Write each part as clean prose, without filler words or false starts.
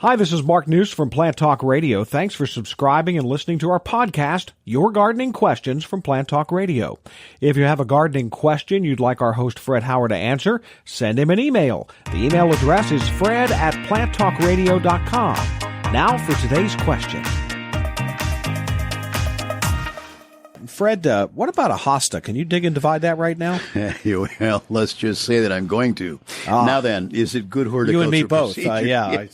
Hi, this is Mark News from Plant Talk Radio. Thanks for subscribing and listening to our podcast, Your Gardening Questions from Plant Talk Radio. If you have a gardening question you'd like our host Fred Howard to answer, send him an email. The email address is fred@planttalkradio.com. Now for today's question. Fred, what about a hosta? Can you dig and divide that right now? Well, let's just say that I'm going to. Now then, is it good horticulture? You and me both. Yeah.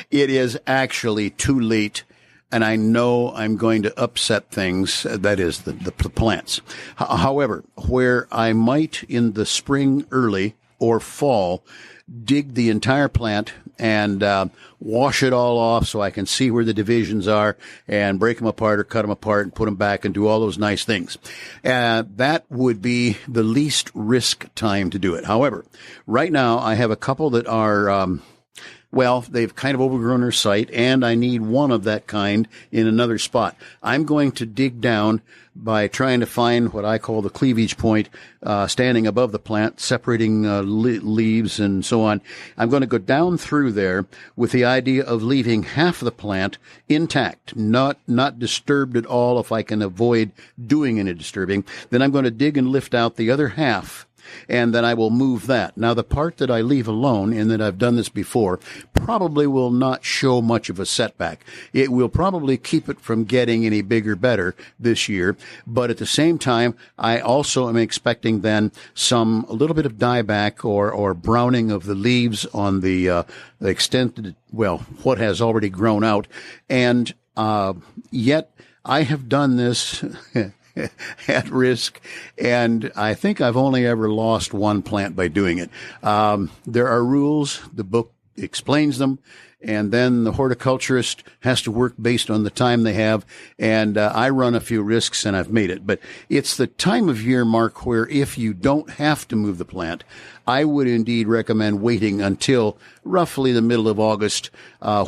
It is actually too late, and I know I'm going to upset things, that is, the plants. However, where I might in the spring early or fall dig the entire plant and wash it all off so I can see where the divisions are and break them apart or cut them apart and put them back and do all those nice things. That would be the least risk time to do it. However, right now I have a couple that are they've kind of overgrown their site, and I need one of that kind in another spot. I'm going to dig down by trying to find what I call the cleavage point, standing above the plant, separating leaves and so on. I'm going to go down through there with the idea of leaving half of the plant intact, not disturbed at all if I can avoid doing any disturbing. Then I'm going to dig and lift out the other half, and then I will move that. Now, the part that I leave alone, in that I've done this before, probably will not show much of a setback. It will probably keep it from getting any bigger better this year. But at the same time, I also am expecting then a little bit of dieback or browning of the leaves on the extended, what has already grown out. And yet I have done this at risk, and I think I've only ever lost one plant by doing it. There are rules. The book explains them, and then the horticulturist has to work based on the time they have, and I run a few risks, and I've made it. But it's the time of year, Mark, where if you don't have to move the plant, I would indeed recommend waiting until roughly the middle of August,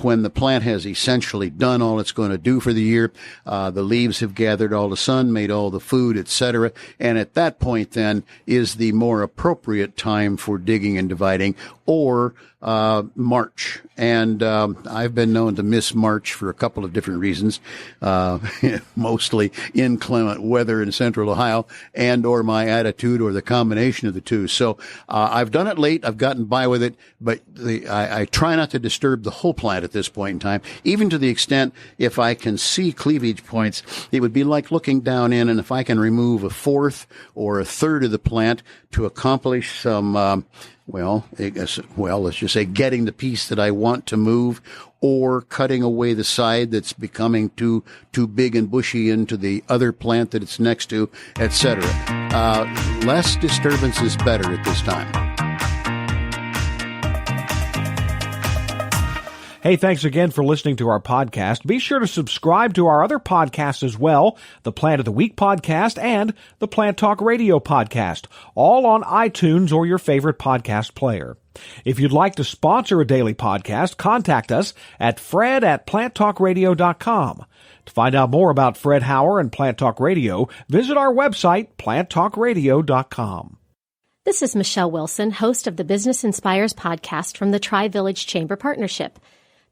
when the plant has essentially done all it's going to do for the year. The leaves have gathered all the sun, made all the food, etc. And at that point then is the more appropriate time for digging and dividing, or March. And I've been known to miss March for a couple of different reasons, mostly inclement weather in central Ohio and or my attitude, or the combination of the two. So I've done it late. I've gotten by with it, but I try not to disturb the whole plant at this point in time, even to the extent if I can see cleavage points, it would be like looking down in, and if I can remove a fourth or a third of the plant to accomplish some let's just say getting the piece that I want to move, or cutting away the side that's becoming too big and bushy into the other plant that it's next to, etc. Less disturbance is better at this time. Hey, thanks again for listening to our podcast. Be sure to subscribe to our other podcasts as well, the Plant of the Week podcast and the Plant Talk Radio podcast, all on iTunes or your favorite podcast player. If you'd like to sponsor a daily podcast, contact us at fred@planttalkradio.com. To find out more about Fred Howard and Plant Talk Radio, visit our website, planttalkradio.com. This is Michelle Wilson, host of the Business Inspires podcast from the Tri-Village Chamber Partnership.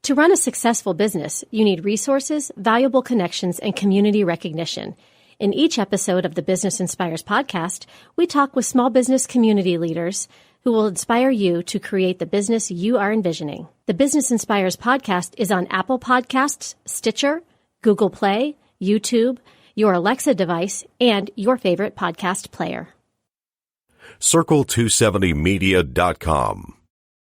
To run a successful business, you need resources, valuable connections, and community recognition. In each episode of the Business Inspires podcast, we talk with small business community leaders who will inspire you to create the business you are envisioning. The Business Inspires podcast is on Apple Podcasts, Stitcher, Google Play, YouTube, your Alexa device, and your favorite podcast player. Circle270media.com